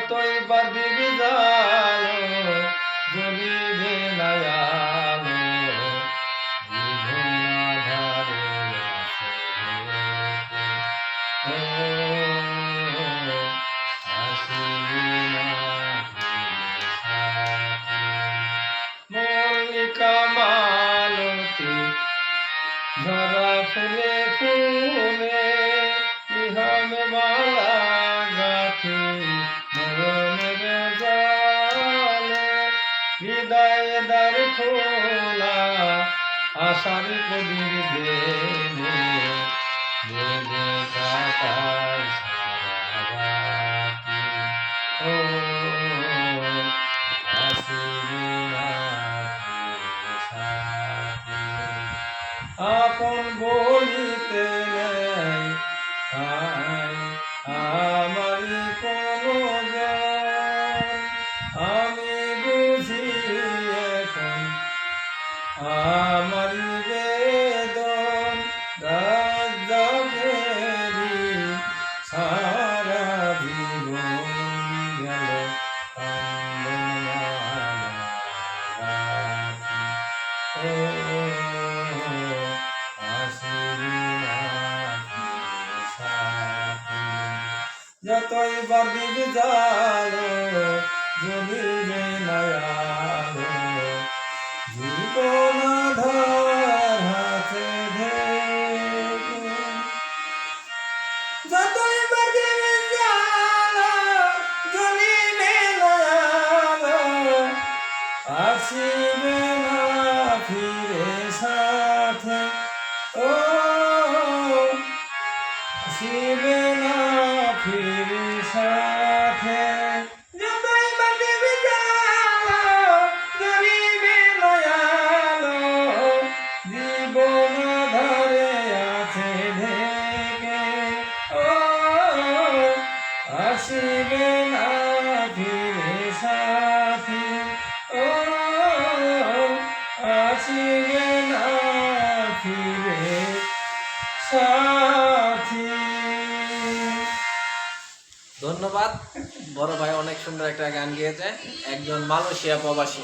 যতই বাদিবি জালো জ্বলিবে না আলো জীবন আঁধারে আছে ও আসিবি না মল্লিকা মালতী ঝরা ফুলে ফুলে ইহামে মালা গাথি নয়নের জলে হৃদয় দ্বার খোলা আশার প্রদীপ দেবে দেবে কাটার সারারাতি ও আসিবি না সাথী আপন বলিতে নেই আমারি কোনো জন আমি বুঝি এখন আমারি বেদন রাজ্যেরি সারা জীবন গেল যতই বাদিবি জালো জ্বলিবে না আলো জীবন আঁধার হাতে ঢেকে যতই বাদিবি জালো জ্বলিবে না আলো আসিবে না ফিরে সাথে ও আসিবে না ফিরে সাথে যতই বাদিবি জালো জ্বলিবে না আলো জীবন আঁধারে আছে ঢেকে ও আসিবে না ফিরে সাথে ও আসিবে না ফিরে সাথী। ধন্যবাদ বড় ভাই, অনেক সুন্দর একটা গান গেয়েছে, একজন মালয়েশিয়া প্রবাসী।